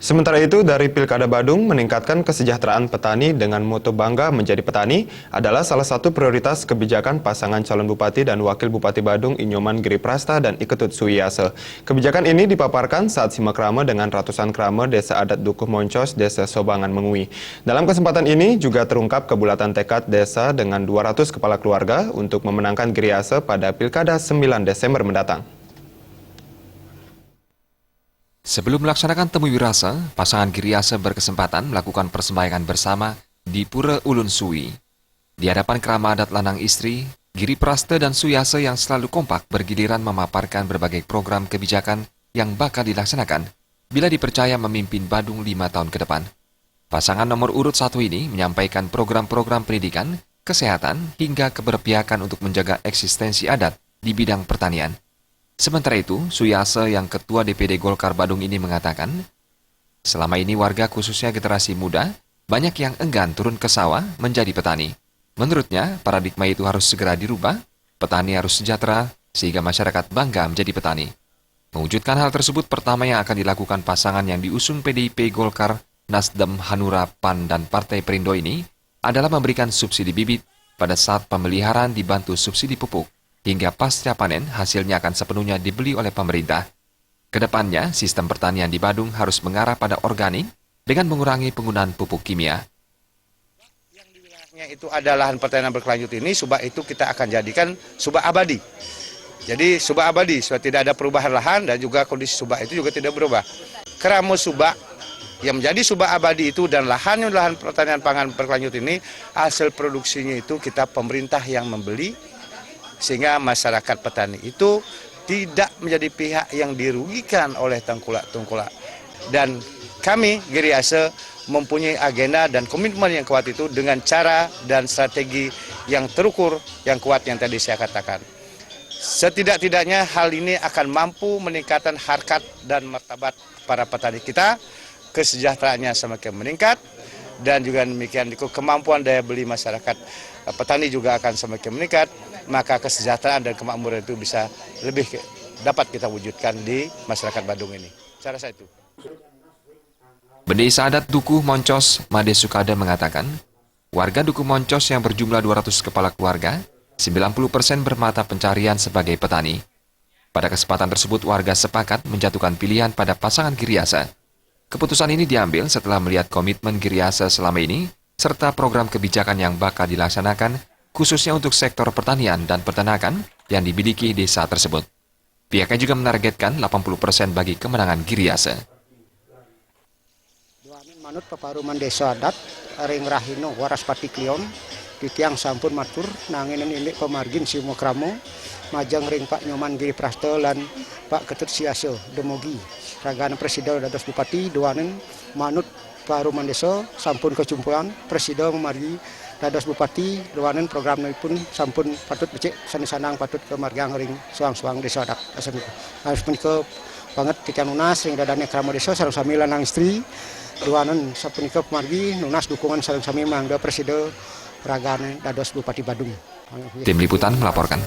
Sementara itu, dari Pilkada Badung, meningkatkan kesejahteraan petani dengan moto bangga menjadi petani adalah salah satu prioritas kebijakan pasangan calon bupati dan wakil bupati Badung Inyoman Giriprasta dan Iketut Suiyase. Kebijakan ini dipaparkan saat simak krama dengan ratusan krama Desa Adat Dukuh Moncos, Desa Sobangan Mengui. Dalam kesempatan ini juga terungkap kebulatan tekad desa dengan 200 kepala keluarga untuk memenangkan Giriase pada Pilkada 9 Desember mendatang. Sebelum melaksanakan temu wirasa, pasangan Giriase berkesempatan melakukan persembahyaan bersama di Pura Ulun Suwi. Di hadapan kerama adat lanang istri, Giriprasta dan Suiyase yang selalu kompak bergiliran memaparkan berbagai program kebijakan yang bakal dilaksanakan bila dipercaya memimpin Badung 5 tahun ke depan. Pasangan nomor urut 1 ini menyampaikan program-program pendidikan, kesehatan, hingga keberpihakan untuk menjaga eksistensi adat di bidang pertanian. Sementara itu, Suiyase yang Ketua DPD Golkar Badung ini mengatakan, selama ini warga khususnya generasi muda banyak yang enggan turun ke sawah menjadi petani. Menurutnya, paradigma itu harus segera dirubah, petani harus sejahtera sehingga masyarakat bangga menjadi petani. Mewujudkan hal tersebut, pertama yang akan dilakukan pasangan yang diusung PDIP, Golkar, Nasdem, Hanura, PAN, dan Partai Perindo ini adalah memberikan subsidi bibit pada saat pemeliharaan dibantu subsidi pupuk. Hingga pasca panen hasilnya akan sepenuhnya dibeli oleh pemerintah. Kedepannya, sistem pertanian di Badung harus mengarah pada organik dengan mengurangi penggunaan pupuk kimia. Yang di wilayahnya itu ada lahan pertanian berkelanjut ini, subak itu kita akan jadikan subak abadi. Jadi subak abadi, supaya tidak ada perubahan lahan dan juga kondisi subak itu juga tidak berubah. Keramo subak yang menjadi subak abadi itu dan lahan pertanian pangan berkelanjut ini, hasil produksinya itu kita pemerintah yang membeli, sehingga masyarakat petani itu tidak menjadi pihak yang dirugikan oleh tengkulak-tengkulak. Dan kami, Giriase, mempunyai agenda dan komitmen yang kuat itu dengan cara dan strategi yang terukur, yang kuat yang tadi saya katakan. Setidak-tidaknya hal ini akan mampu meningkatkan harkat dan martabat para petani kita, kesejahteraannya semakin meningkat, dan juga demikian kemampuan daya beli masyarakat petani juga akan semakin meningkat, maka kesejahteraan dan kemakmuran itu bisa lebih dapat kita wujudkan di masyarakat Badung ini. Cara saya itu. Desa Adat Dukuh Moncos, Made Sukada mengatakan, warga Dukuh Moncos yang berjumlah 200 kepala keluarga, 90% bermata pencarian sebagai petani. Pada kesempatan tersebut, warga sepakat menjatuhkan pilihan pada pasangan Giriase. Keputusan ini diambil setelah melihat komitmen Giriase selama ini, serta program kebijakan yang bakal dilaksanakan, khususnya untuk sektor pertanian dan peternakan yang dimiliki desa tersebut. Pihaknya juga menargetkan 80% bagi kemenangan Giriase. Manut paparuman desa adat, ring rahino waras pati kliom, titiang sampun matur, nanginen ini pemargin si mokramo, majang ring Pak Nyoman Giriprasta lan Pak Ketut Suiyase demogi, ragana presiden dados bupati, duanen manut paparuman desa, sampun kecumpulan, presiden memargi dados bupati, duanen programipun sampun patut becik sani-sanang patut ke margang ring suang-suang desa adat. Harus menika banget tikan nunas ring dadane krama desa sareng sami lanang istri. Duanen sapunika margi nunas dukungan sareng sami mangga presiden ragane dados bupati Badung. Tim Liputan melaporkan.